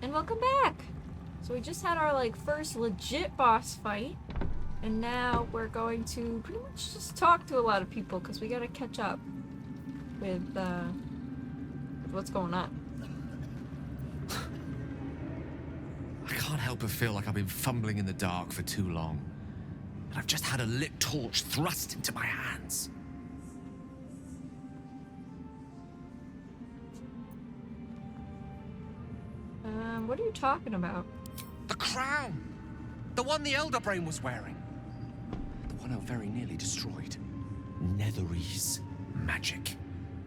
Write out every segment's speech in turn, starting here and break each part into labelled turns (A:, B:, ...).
A: And welcome back! So we just had our first legit boss fight, and now we're going to pretty much just talk to a lot of people because we gotta catch up with what's going on.
B: I can't help but feel like I've been fumbling in the dark for too long. And I've just had a lit torch thrust into my hands.
A: What are you talking about?
B: The crown! The one the Elder Brain was wearing. The one I very nearly destroyed. Netherese magic.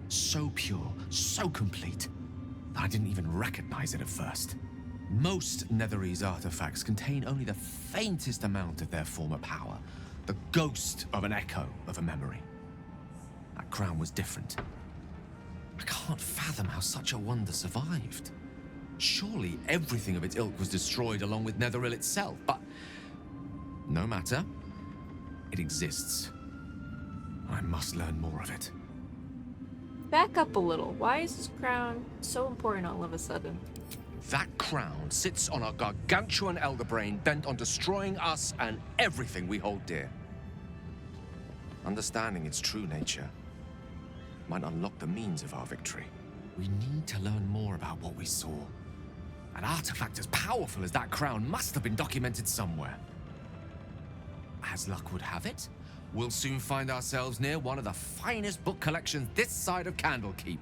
B: So pure, so complete, that I didn't even recognize it at first. Most Netherese artifacts contain only the faintest amount of their former power. The ghost of an echo of a memory. That crown was different. I can't fathom how such a wonder survived. Surely everything of its ilk was destroyed along with Netheril itself, but no matter. It exists. I must learn more of it.
A: Back up a little. Why is this crown so important all of a sudden?
B: That crown sits on a gargantuan elder brain bent on destroying us and everything we hold dear. Understanding its true nature might unlock the means of our victory. We need to learn more about what we saw. An artifact as powerful as that crown must have been documented somewhere. As luck would have it, we'll soon find ourselves near one of the finest book collections this side of Candlekeep,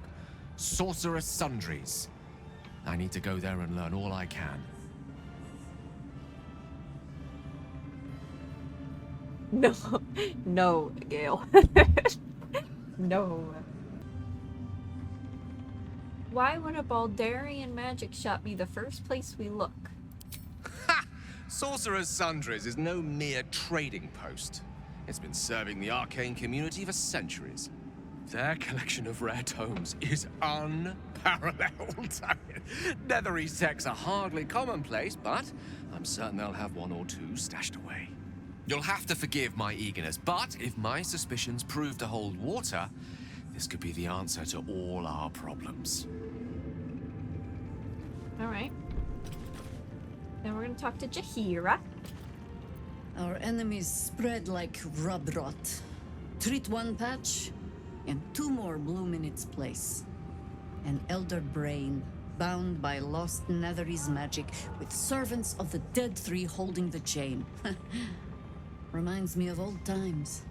B: Sorcerous Sundries. I need to go there and learn all I can.
A: No, no, Gale. No. Why would a Baldurian magic shop be the first place we look?
B: Ha! Sorcerous Sundries is no mere trading post. It's been serving the arcane community for centuries. Their collection of rare tomes is unparalleled. Netherese texts are hardly commonplace, but I'm certain they'll have one or two stashed away. You'll have to forgive my eagerness, but if my suspicions prove to hold water, this could be the answer to all our problems.
A: All right. Then we're gonna talk to Jaheira.
C: Our enemies spread like rub rot. Treat one patch, and two more bloom in its place. An elder brain, bound by lost Netherese magic, with servants of the Dead Three holding the chain. Reminds me of old times.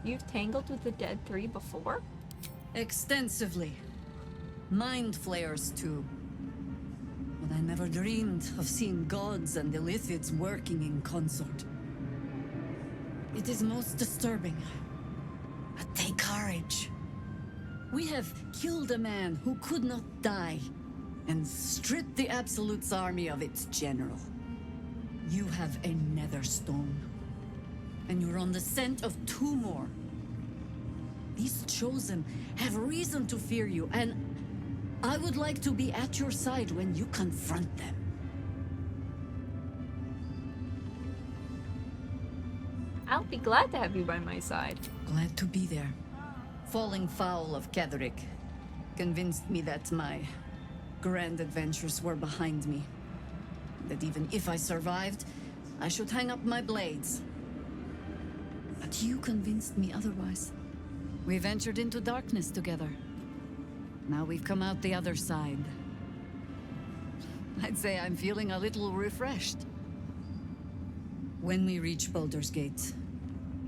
A: You've tangled with the Dead Three before?
C: Extensively. Mind flayers, too. But I never dreamed of seeing gods and Illithids working in consort. It is most disturbing. But take courage. We have killed a man who could not die, and stripped the Absolute's army of its general. You have a Netherstone, and you're on the scent of two more. These Chosen have reason to fear you, and I would like to be at your side when you confront them.
A: I'll be glad to have you by my side.
C: Glad to be there. Falling foul of Ketheric convinced me that my grand adventures were behind me. That even if I survived, I should hang up my blades. But you convinced me otherwise. We ventured into darkness together. Now we've come out the other side. I'd say I'm feeling a little refreshed. When we reach Baldur's Gate,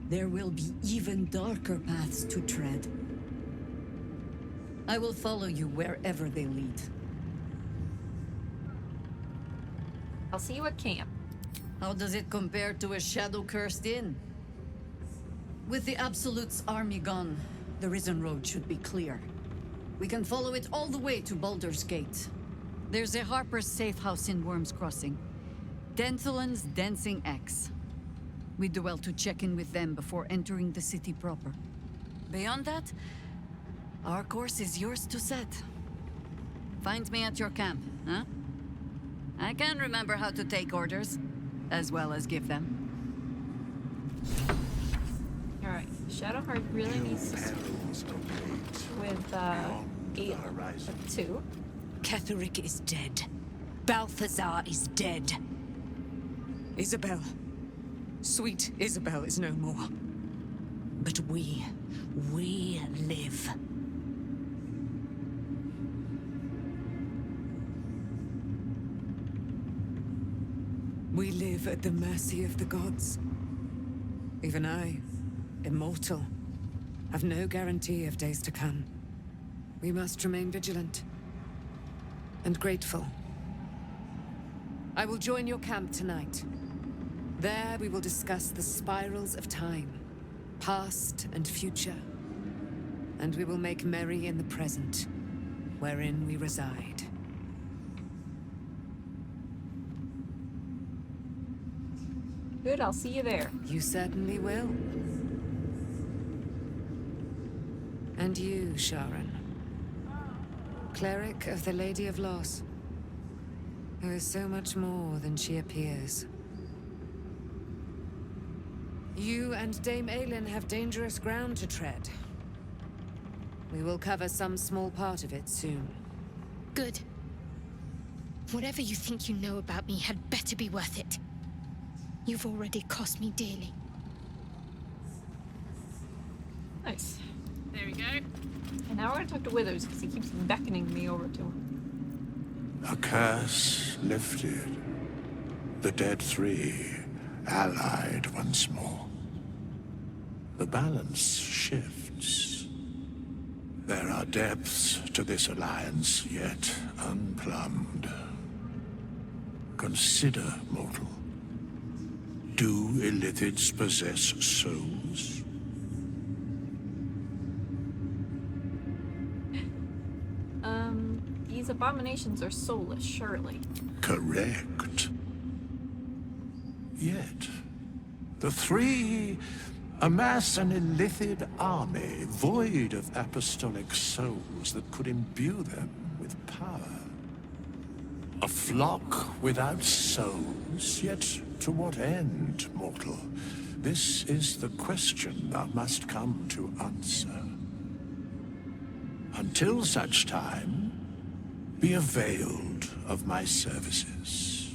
C: there will be even darker paths to tread. I will follow you wherever they lead.
A: I'll see you at camp.
C: How does it compare to a shadow-cursed inn? With the Absolute's army gone, the Risen Road should be clear. We can follow it all the way to Baldur's Gate. There's a Harper's safe house in Worm's Crossing. Denthalen's Dancing Axe. We do well to check in with them before entering the city proper. Beyond that, our course is yours to set. Find me at your camp, huh? I can remember how to take orders, as well as give them.
A: All right. Shadowheart really needs to speak with 8
B: the horizon.
A: 2.
C: Ketheric is dead. Balthazar is dead. Isabel. Sweet Isabel is no more. But we live. We live at the mercy of the gods. Even I, immortal, have no guarantee of days to come. We must remain vigilant and grateful. I will join your camp tonight. There we will discuss the spirals of time, past and future. And we will make merry in the present, wherein we reside.
A: Good, I'll see you there.
C: You certainly will. And you, Sharon. Cleric of the Lady of Loss, who is so much more than she appears. You and Dame Aylin have dangerous ground to tread. We will cover some small part of it soon.
D: Good. Whatever you think you know about me had better be worth it. You've already cost me dearly.
A: Nice.
D: There we go.
A: And now we're gonna talk to Withers, because he keeps beckoning me over to him.
E: A curse lifted. The dead three allied once more. The balance shifts. There are depths to this alliance yet unplumbed. Consider, mortal. Do Illithids possess souls?
A: These abominations are soulless, surely.
E: Correct. Yet, the three amass an Illithid army void of apostolic souls that could imbue them with power. A flock without souls, yet to what end, mortal? This is the question thou must come to answer. Until such time, be availed of my services.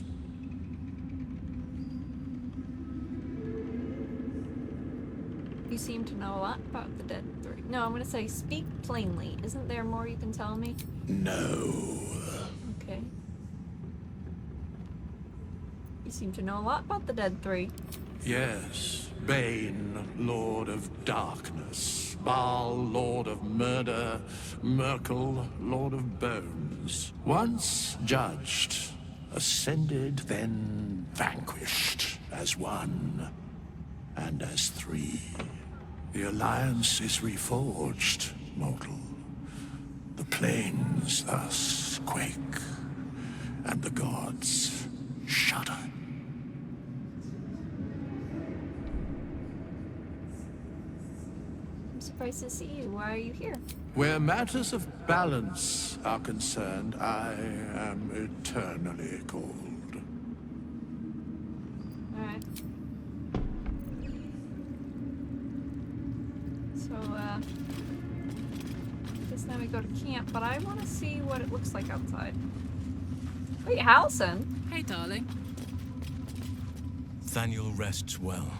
A: You seem to know a lot about the dead three. No, I'm gonna say speak plainly. Isn't there more you can tell me?
E: No.
A: Okay. You seem to know a lot about the dead three.
E: Yes, Bane, Lord of Darkness, Baal, Lord of Murder, Merkel, Lord of Bones. Once judged, ascended, then vanquished as one, and as three. The Alliance is reforged, mortal. The plains thus quake, and the gods shudder.
A: I'm surprised to see you. Why are you here?
E: Where matters of balance are concerned, I am eternally called.
A: Alright. So, I guess now we go to camp, but I want to see what it looks like outside. Wait, Halson?
C: Hey, darling.
B: Thaniel rests well.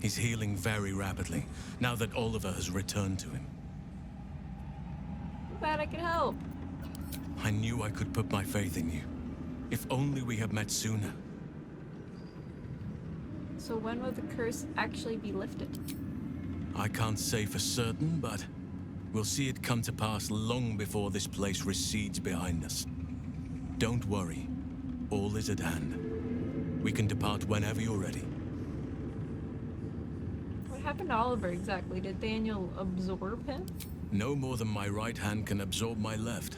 B: He's healing very rapidly, now that Oliver has returned to him.
A: I'm glad I could help.
B: I knew I could put my faith in you. If only we had met sooner.
A: So when will the curse actually be lifted?
B: I can't say for certain, but we'll see it come to pass long before this place recedes behind us. Don't worry. All is at hand. We can depart whenever you're ready.
A: What happened to Oliver exactly? Did Daniel absorb him?
B: No more than my right hand can absorb my left.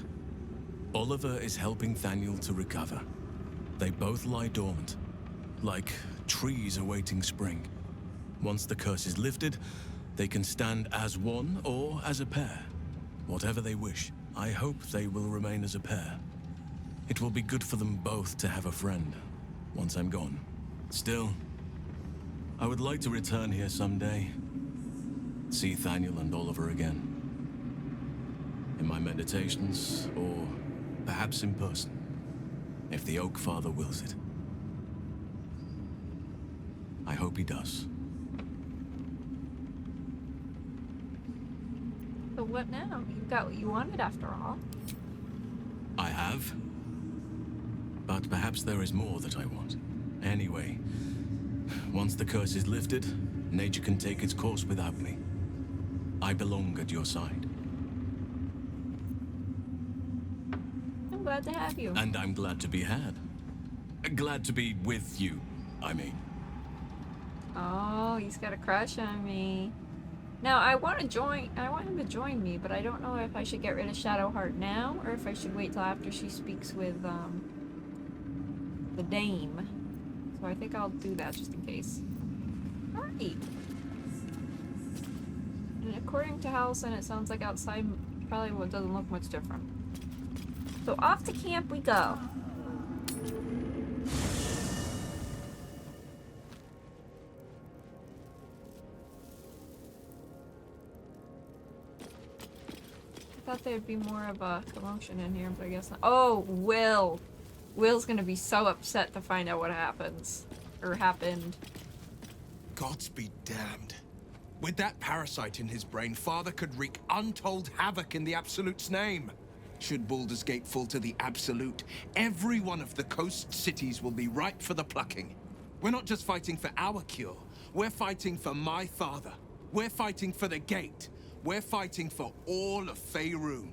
B: Oliver is helping Thaniel to recover. They both lie dormant, like trees awaiting spring. Once the curse is lifted, they can stand as one or as a pair. Whatever they wish, I hope they will remain as a pair. It will be good for them both to have a friend, once I'm gone. Still, I would like to return here someday. See Thaniel and Oliver again.
F: in my meditations, or perhaps in person, if the Oak Father wills it. I hope he does.
A: So what now? You got what you wanted after all.
F: I have. But perhaps there is more that I want. Anyway, once the curse is lifted, nature can take its course without me. I belong at your side.
A: I'm glad to have you.
F: And I'm glad to be had. Glad to be with you, I mean.
A: Oh, he's got a crush on me. Now, I want him to join me, but I don't know if I should get rid of Shadowheart now, or if I should wait till after she speaks with, the dame. So I think I'll do that just in case. Alright. And according to Halcyon, it sounds like outside probably doesn't look much different. So off to camp we go. I thought there'd be more of a commotion in here, but I guess not. Oh, Will! Will's gonna be so upset to find out what happens. Or happened.
G: Gods be damned. With that parasite in his brain, Father could wreak untold havoc in the Absolute's name. Should Baldur's Gate fall to the Absolute, every one of the coast cities will be ripe for the plucking. We're not just fighting for our cure. We're fighting for my father. We're fighting for the Gate. We're fighting for all of Faerun.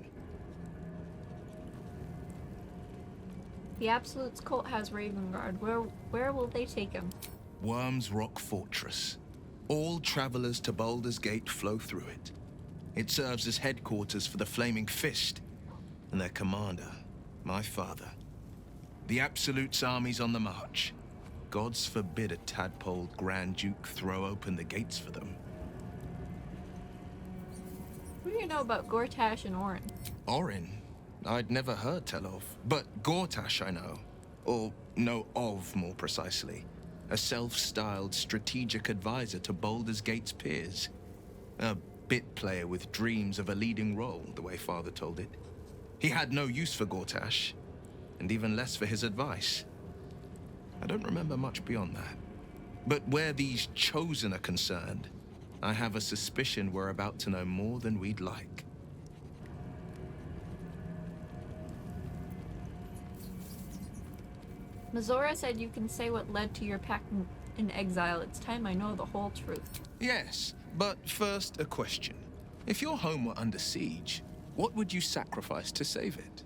A: The Absolute's cult has Ravengard. Where will they take him?
G: Worm's Rock Fortress. All travelers to Baldur's Gate flow through it. It serves as headquarters for the Flaming Fist, and their commander, my father. The Absolute's army's on the march. Gods forbid a tadpole Grand Duke throw open the gates for them.
A: What do you know about Gortash and Orin?
G: Orin? I'd never heard tell of, but Gortash I know. Or know of, more precisely. A self-styled strategic advisor to Baldur's Gate's peers. A bit player with dreams of a leading role, the way Father told it. He had no use for Gortash, and even less for his advice. I don't remember much beyond that. But where these Chosen are concerned, I have a suspicion we're about to know more than we'd like.
A: Mizora said you can say what led to your pact in exile. It's time I know the whole truth.
G: Yes, but first a question. If your home were under siege, what would you sacrifice to save it?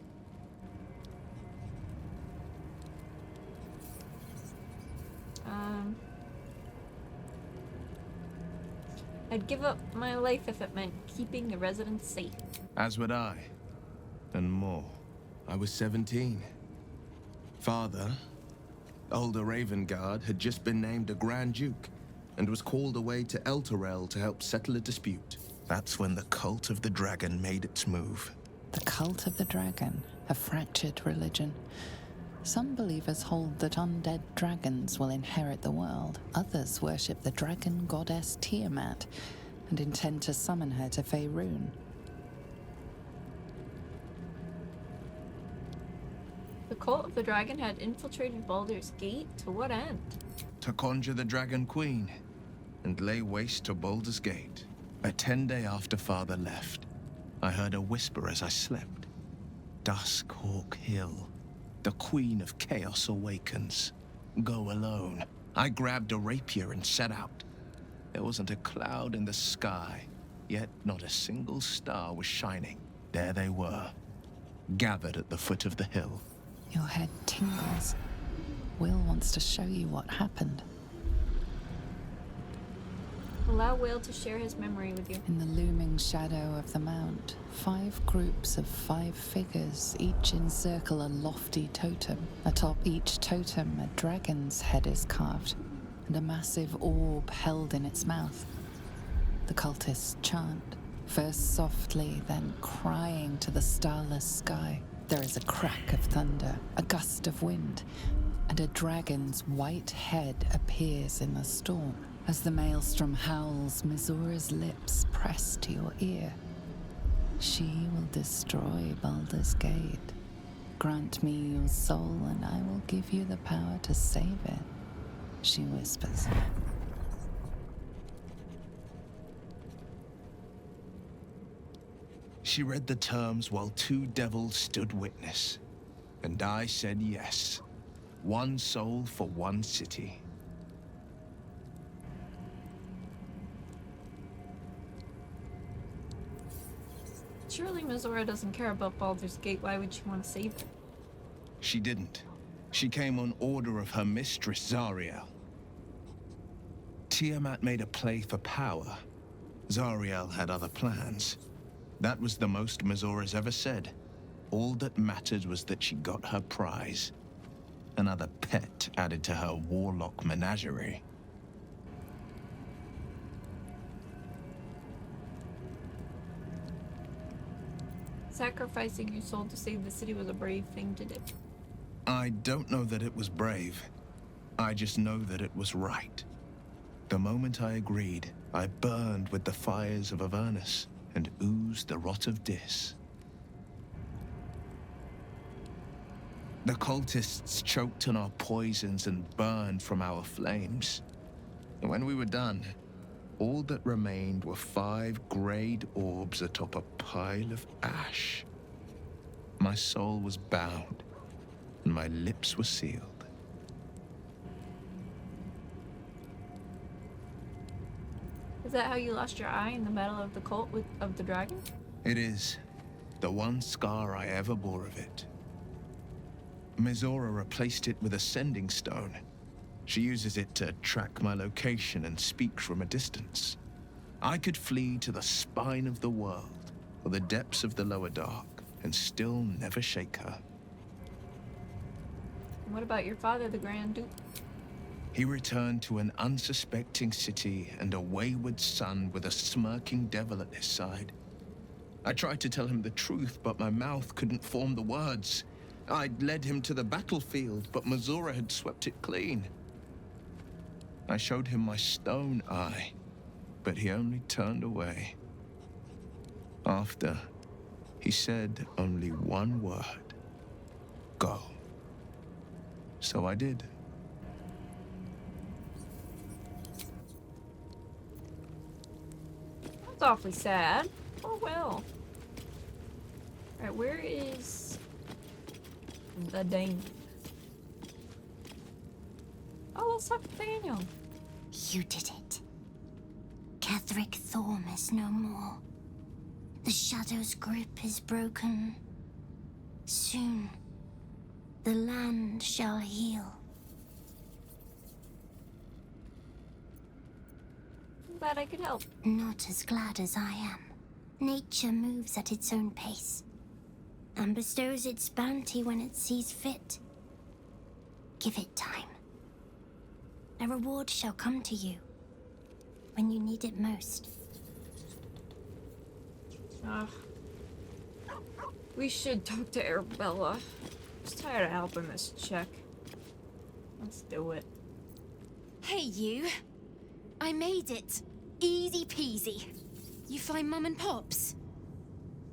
A: I'd give up my life if it meant keeping the residents safe.
G: As would I. And more. I was 17. Father, older Ravengard, had just been named a Grand Duke and was called away to Elturel to help settle a dispute. That's when the cult of the dragon made its move.
H: The cult of the dragon, a fractured religion. Some believers hold that undead dragons will inherit the world. Others worship the dragon goddess Tiamat and intend to summon her to Faerun.
A: The cult of the dragon had infiltrated Baldur's Gate? To what end?
G: To conjure the Dragon Queen and lay waste to Baldur's Gate. A 10-day after Father left, I heard a whisper as I slept. Duskhawk Hill. The Queen of Chaos awakens. Go alone. I grabbed a rapier and set out. There wasn't a cloud in the sky, yet not a single star was shining. There they were, gathered at the foot of the hill.
H: Your head tingles. Will wants to show you what happened.
A: Allow Will to share his memory with you.
H: In the looming shadow of the mount, 5 groups of 5 figures each encircle a lofty totem. Atop each totem, a dragon's head is carved, and a massive orb held in its mouth. The cultists chant, first softly, then crying to the starless sky. There is a crack of thunder, a gust of wind, and a dragon's white head appears in the storm. As the maelstrom howls, Mizora's lips press to your ear. She will destroy Baldur's Gate. Grant me your soul, and I will give you the power to save it, she whispers.
G: She read the terms while two devils stood witness, and I said yes. One soul for one city.
A: Surely Mizora doesn't care about Baldur's Gate. Why would she want to save it?
G: She didn't. She came on order of her mistress, Zariel. Tiamat made a play for power. Zariel had other plans. That was the most Mizora's ever said. All that mattered was that she got her prize. Another pet added to her warlock menagerie.
A: Sacrificing your soul to save the city was a brave thing to do.
G: I don't know that it was brave. I just know that it was right. The moment I agreed, I burned with the fires of Avernus and oozed the rot of Dis. The cultists choked on our poisons and burned from our flames. And when we were done, all that remained were 5 grayed orbs atop a pile of ash. My soul was bound, and my lips were sealed.
A: Is that how you lost your eye in the battle of the cult of the dragon?
G: It is the one scar I ever bore of it. Mizora replaced it with a sending stone. She uses it to track my location and speak from a distance. I could flee to the spine of the world or the depths of the lower dark and still never shake her.
A: And what about your father, the Grand Duke?
G: He returned to an unsuspecting city and a wayward son with a smirking devil at his side. I tried to tell him the truth, but my mouth couldn't form the words. I'd led him to the battlefield, but Mizora had swept it clean. I showed him my stone eye, but he only turned away. After, he said only one word: go. So I did.
A: That's awfully sad. Oh well. Alright, where is the Dane? Oh, let's talk to Daniel.
I: You did it. Catherick Thorm is no more. The Shadow's grip is broken. Soon, the land shall heal.
A: I'm glad I could help.
I: Not as glad as I am. Nature moves at its own pace and bestows its bounty when it sees fit. Give it time. A reward shall come to you when you need it most.
A: Ugh. We should talk to Arabella. Just tired of helping this chick. Let's do it.
J: Hey, you. I made it. Easy peasy. You find Mum and Pops?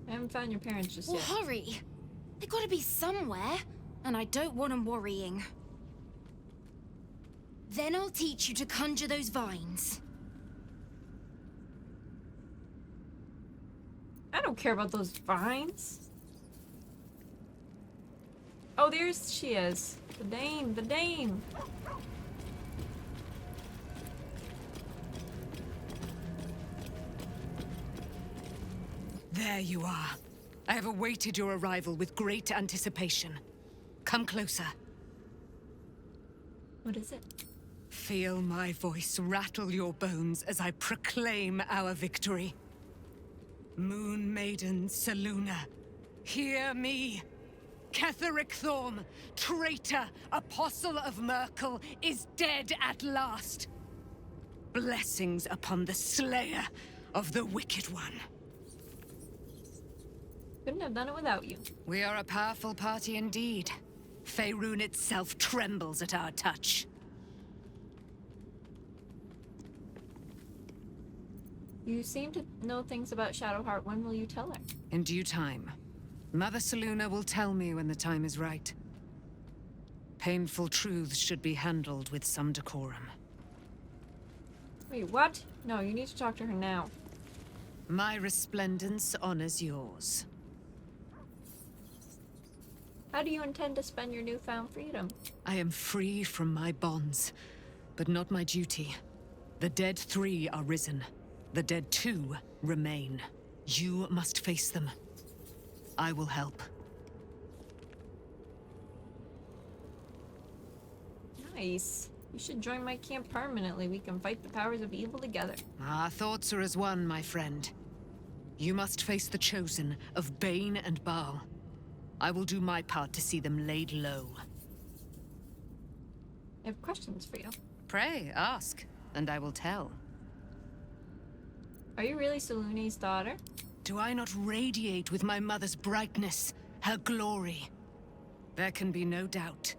A: I haven't found your parents just
J: Well,
A: yet.
J: hurry. They gotta be somewhere, and I don't want them worrying. Then I'll teach you to conjure those vines.
A: I don't care about those vines. Oh, there's she is. The Dane, the Dane.
K: There you are. I have awaited your arrival with great anticipation. Come closer.
A: What is it?
K: Feel my voice rattle your bones as I proclaim our victory. Moon Maiden Selûne, hear me. Catherick Thorm, traitor, apostle of Merkel, is dead at last. Blessings upon the slayer of the Wicked One.
A: Couldn't have done it without you.
K: We are a powerful party indeed. Faerun itself trembles at our touch.
A: You seem to know things about Shadowheart. When will you tell her?
K: In due time. Mother Selûne will tell me when the time is right. Painful truths should be handled with some decorum.
A: Wait, what? No, you need to talk to her now.
K: My resplendence honors yours.
A: How do you intend to spend your newfound freedom?
K: I am free from my bonds, but not my duty. The dead 3 are risen. The dead 2 remain. You must face them. I will help.
A: Nice. You should join my camp permanently. We can fight the powers of evil together.
K: Our thoughts are as one, my friend. You must face the Chosen of Bane and Baal. I will do my part to see them laid low.
A: I have questions for you.
K: Pray, ask, and I will tell.
A: Are you really Selûne's daughter?
K: Do I not radiate with my mother's brightness, her glory? There can be no doubt.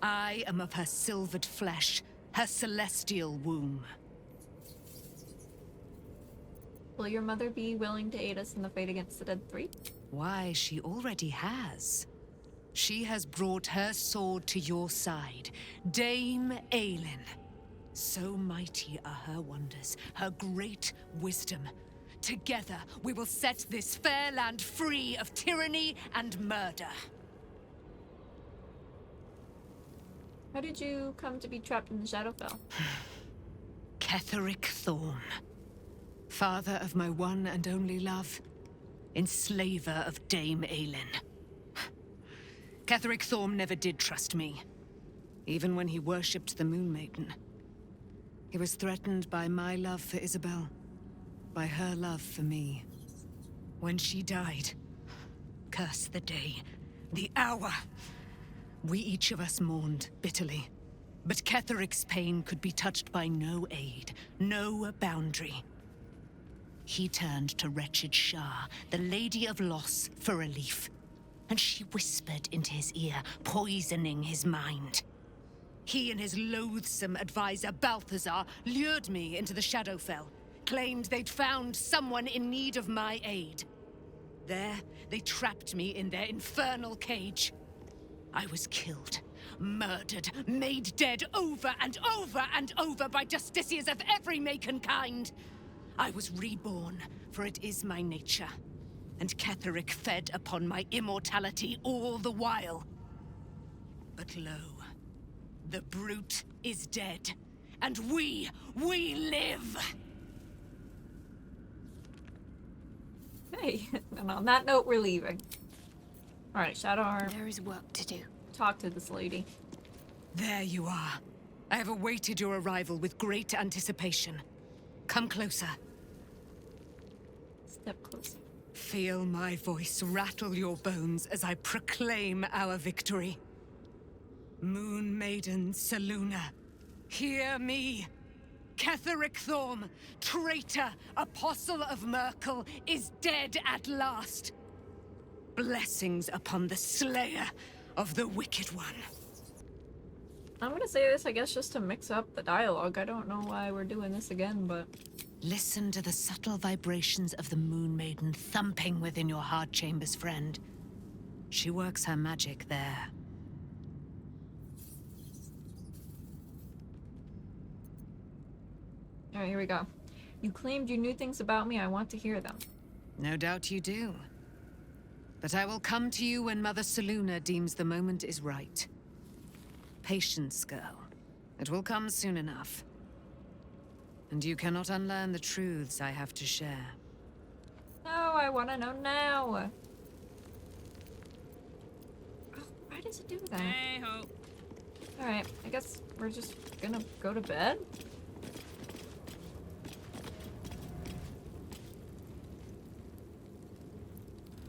K: I am of her silvered flesh, her celestial womb.
A: Will your mother be willing to aid us in the fight against the Dead 3?
K: Why, she already has. She has brought her sword to your side, Dame Aelin. So mighty are her wonders, her great wisdom. Together, we will set this fair land free of tyranny and murder.
A: How did you come to be trapped in the Shadowfell?
K: Ketheric Thorm. Father of my one and only love. Enslaver of Dame Aelin. Ketheric Thorm never did trust me. Even when he worshipped the Moon Maiden. He was threatened by my love for Isabel. By her love for me. When she died, curse the day, the hour. We each of us mourned bitterly. But Ketheric's pain could be touched by no aid, no boundary. He turned to wretched Shah, the Lady of Loss, for relief. And she whispered into his ear, poisoning his mind. He and his loathsome advisor, Balthazar, lured me into the Shadowfell. Claimed they'd found someone in need of my aid. There, they trapped me in their infernal cage. I was killed, murdered, made dead over and over and over by justiciars of every make and kind. I was reborn, for it is my nature. And Ketheric fed upon my immortality all the while. But lo, the brute is dead, and we live!
A: Hey, and on that note, we're leaving. Alright, Shadowheart.
D: There is work to do.
A: Talk to this lady.
K: There you are. I have awaited your arrival with great anticipation. Come closer.
A: Step closer.
K: Feel my voice rattle your bones as I proclaim our victory. Moon Maiden Selûne, hear me. Ketheric Thorm, traitor, apostle of Myrkul, is dead at last. Blessings upon the slayer of the Wicked One.
A: I'm gonna say this, I guess, just to mix up the dialogue. I don't know why we're doing this again, but...
K: Listen to the subtle vibrations of the Moon Maiden thumping within your heart chambers, friend. She works her magic there.
A: Alright, here we go. You claimed you knew things about me. I want to hear them.
K: No doubt you do. But I will come to you when Mother Selûne deems the moment is right. Patience, girl. It will come soon enough. And you cannot unlearn the truths I have to share.
A: No, I want to know now. Oh, why does it do that?
L: Hey-ho.
A: Alright, I guess we're just gonna go to bed?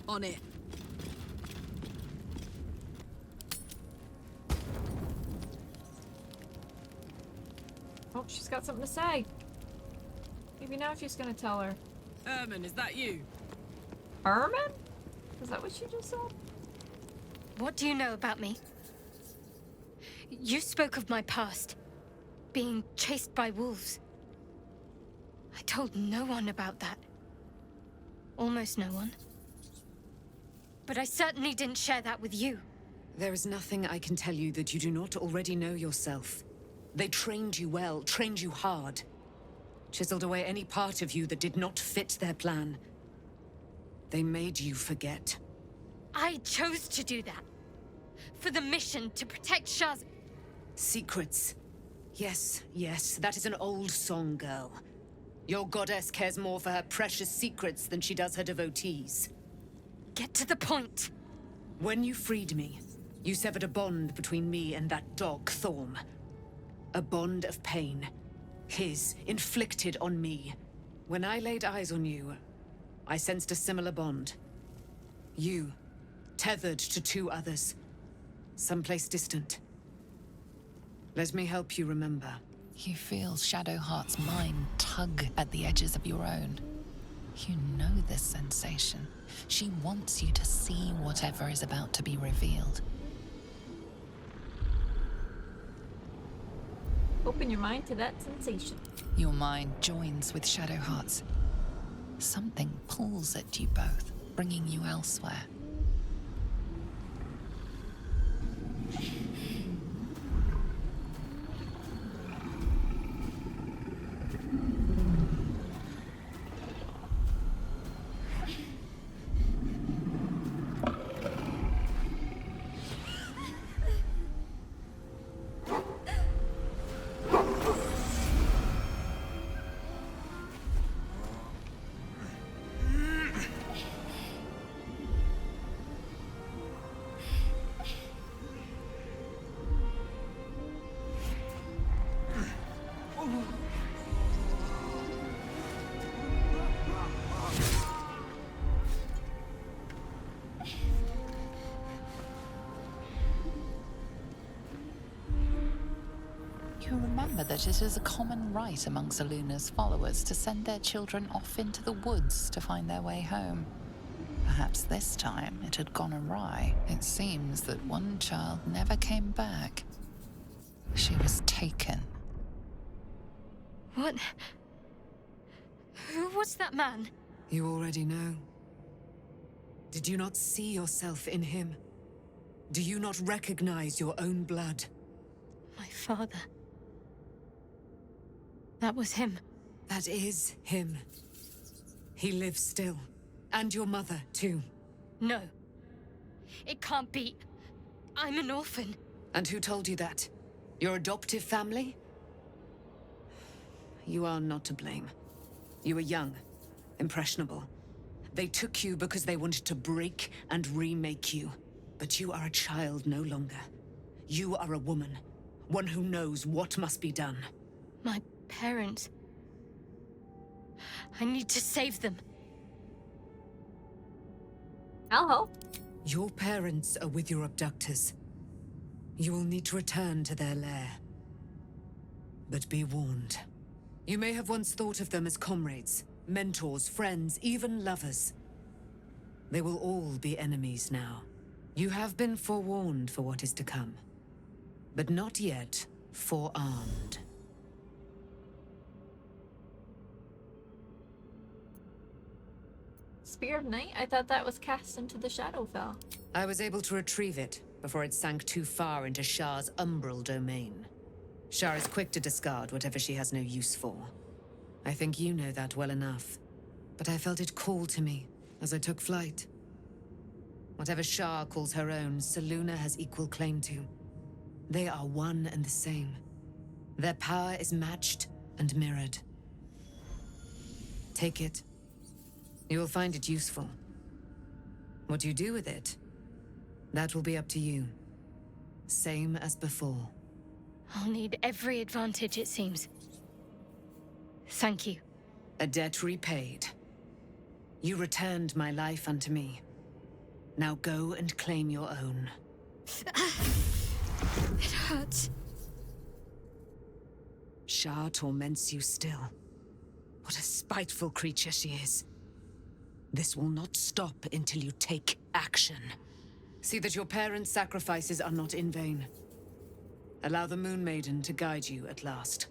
L: On it.
A: Oh, she's got something to say. Maybe now she's gonna tell her.
L: Ermin, is that you?
A: Ermin? Is that what she just said?
D: What do you know about me? You spoke of my past. Being chased by wolves. I told no one about that. Almost no one. But I certainly didn't share that with you.
K: There is nothing I can tell you that you do not already know yourself. They trained you well, trained you hard. Chiseled away any part of you that did not fit their plan. They made you forget.
D: I chose to do that. For the mission to protect Shah's...
K: Secrets. Yes, yes, that is an old song, girl. Your goddess cares more for her precious secrets than she does her devotees.
D: Get to the point.
K: When you freed me, you severed a bond between me and that dog, Thorm. A bond of pain. His, inflicted on me. When I laid eyes on you, I sensed a similar bond. You, tethered to two others. Someplace distant. Let me help you remember.
H: You feel Shadowheart's mind tug at the edges of your own. You know this sensation. She wants you to see whatever is about to be revealed.
A: Open your mind to that sensation.
H: Your mind joins with Shadowheart's. Something pulls at you both, bringing you elsewhere. You remember that it is a common rite among Selûne's followers to send their children off into the woods to find their way home. Perhaps this time it had gone awry. It seems that one child never came back. She was taken.
D: What? Who was that man?
K: You already know. Did you not see yourself in him? Do you not recognize your own blood?
D: My father. That was him.
K: That is him. He lives still. And your mother, too.
D: No. It can't be. I'm an orphan.
K: And who told you that? Your adoptive family? You are not to blame. You were young, impressionable. They took you because they wanted to break and remake you. But you are a child no longer. You are a woman. One who knows what must be done.
D: My parents. I need to save them.
A: I'll help.
K: Your parents are with your abductors. You will need to return to their lair. But be warned. You may have once thought of them as comrades, mentors, friends, even lovers. They will all be enemies now. You have been forewarned for what is to come, but not yet forearmed.
A: Spear of Night? I thought that was cast into the Shadowfell.
K: I was able to retrieve it before it sank too far into Shah's umbral domain. Shah is quick to discard whatever she has no use for. I think you know that well enough. But I felt it call to me as I took flight. Whatever Shah calls her own, Selûne has equal claim to. They are one and the same. Their power is matched and mirrored. Take it. You will find it useful. What you do with it, that will be up to you. Same as before.
D: I'll need every advantage, it seems. Thank you.
K: A debt repaid. You returned my life unto me. Now go and claim your own.
D: It hurts.
K: Shah torments you still. What a spiteful creature she is. This will not stop until you take action. See that your parents' sacrifices are not in vain. Allow the Moon Maiden to guide you at last.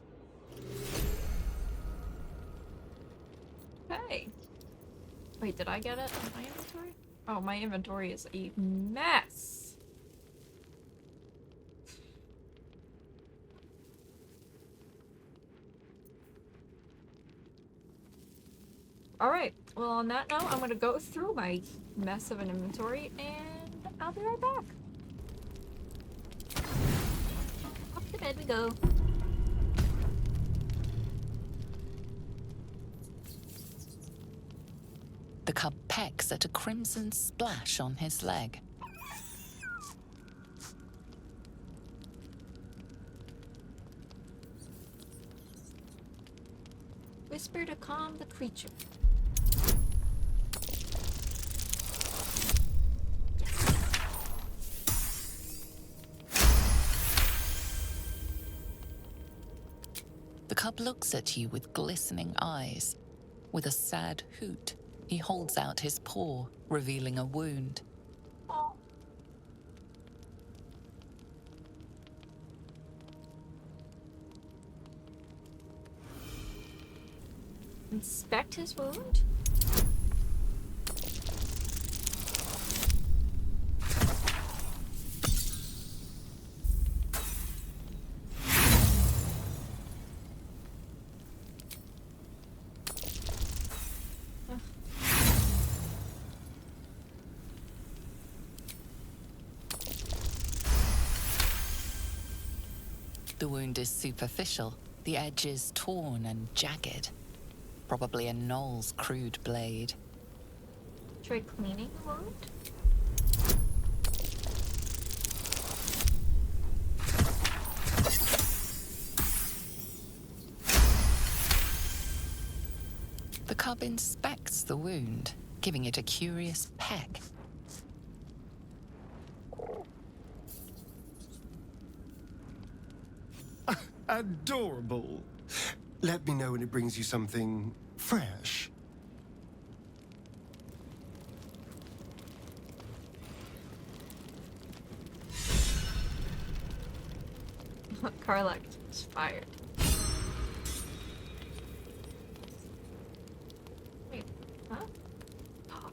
A: Okay. Wait, did I get it in my inventory? Oh, my inventory is a mess. Alright, well on that note, I'm gonna go through my mess of an inventory and I'll be right back. Up to bed we go.
H: The cub pecks at a crimson splash on his leg.
A: Whisper to calm the creature.
H: The cub looks at you with glistening eyes. With a sad hoot, he holds out his paw, revealing a wound.
A: Inspect his wound?
H: The wound is superficial, the edges torn and jagged. Probably a gnoll's crude blade.
A: Try cleaning the wound?
H: The cub inspects the wound, giving it a curious peck.
M: Adorable. Let me know when it brings you something fresh.
A: Karlak is fired. Wait, huh?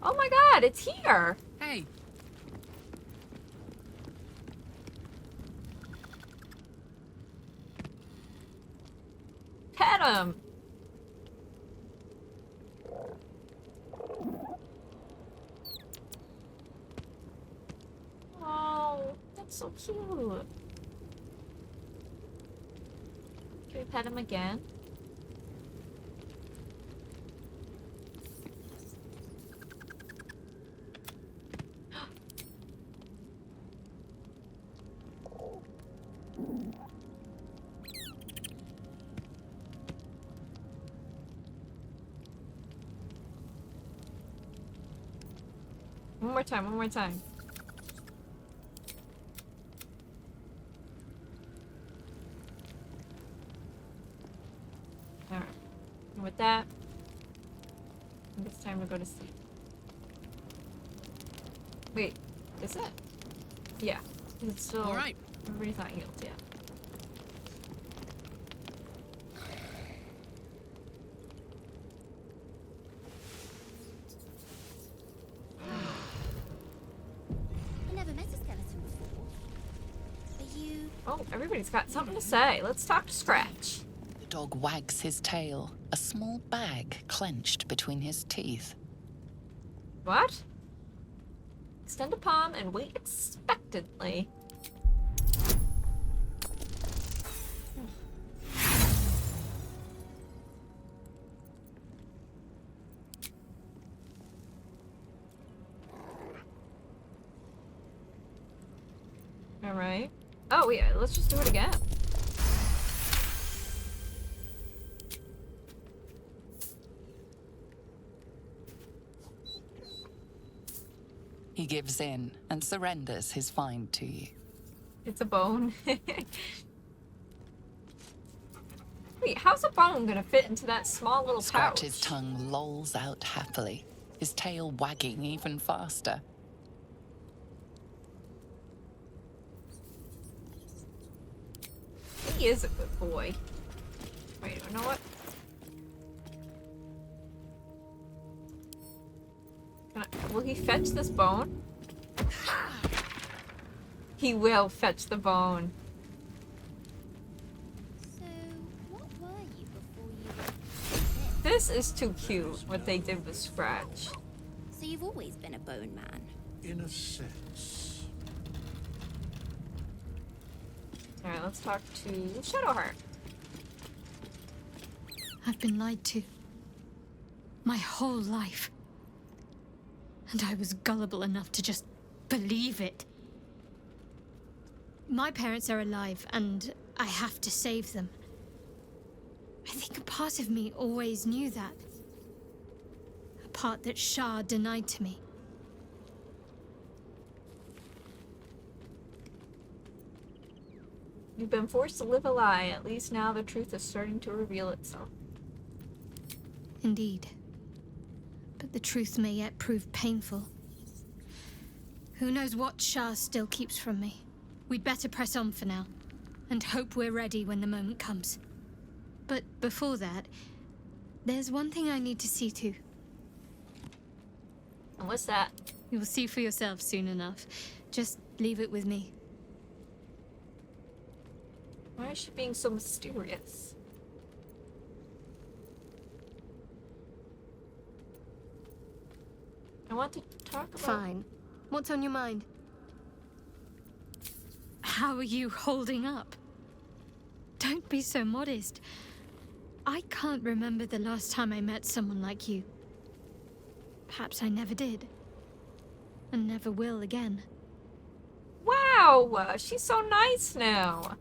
A: Oh my god, it's here!
L: Hey,
A: Pet him! Oh, that's so cute. Can we pet him again? One more time, one more time. Alright. And with that, I think it's time to go to sleep. Wait, is it? Yeah. It's still...
L: Alright.
A: Everybody's not healed yet.
I: I never met a skeleton before. Are you...
A: Oh, everybody's got something to say. Let's talk to Scratch.
H: The dog wags his tail, a small bag clenched between his teeth.
A: What? Extend a palm and wait expectantly. Alright. Oh, yeah, let's just do it again.
H: He gives in and surrenders his find to you.
A: It's a bone. Wait, how's a bone gonna fit into that small little pouch?
H: Scratch's tongue lolls out happily, his tail wagging even faster.
A: He is a good boy. Wait, you know what? he fetch this bone? He will fetch the bone.
N: So, what were you before you were...
A: This is too cute, what they did with Scratch.
N: So you've always been a bone man?
E: In a sense.
A: Alright, let's talk to Shadowheart.
D: I've been lied to. My whole life. And I was gullible enough to just believe it. My parents are alive, and I have to save them. I think a part of me always knew that. A part that Shah denied to me.
A: You've been forced to live a lie. At least now the truth is starting to reveal itself.
D: Indeed. But the truth may yet prove painful. Who knows what Shah still keeps from me? We'd better press on for now, and hope we're ready when the moment comes. But before that, there's one thing I need to see to.
A: And what's that?
D: You will see for yourself soon enough. Just leave it with me.
A: Why is she being so mysterious? I want to talk about...
D: Fine. What's on your mind? How are you holding up? Don't be so modest. I can't remember the last time I met someone like you. Perhaps I never did. And never will again.
A: Wow! She's so nice now.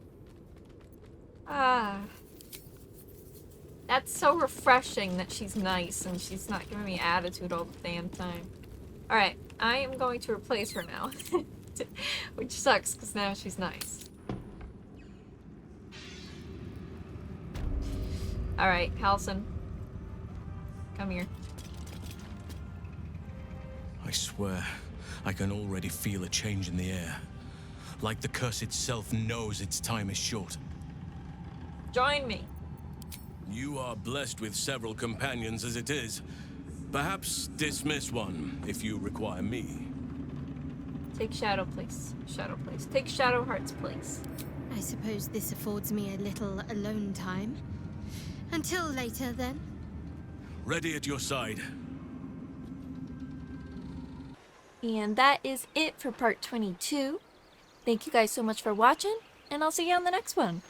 A: That's so refreshing that she's nice and she's not giving me attitude all the damn time. Alright, I am going to replace her now. Which sucks, because now she's nice. Alright, Halson. Come here.
F: I swear, I can already feel a change in the air. Like the curse itself knows its time is short.
A: Join me.
F: You are blessed with several companions as it is. Perhaps dismiss one if you require me.
A: Take Shadow place. Shadow place. Take Shadowheart's place.
D: I suppose this affords me a little alone time. Until later, then.
F: Ready at your side.
A: And that is it for part 22. Thank you guys so much for watching, and I'll see you on the next one.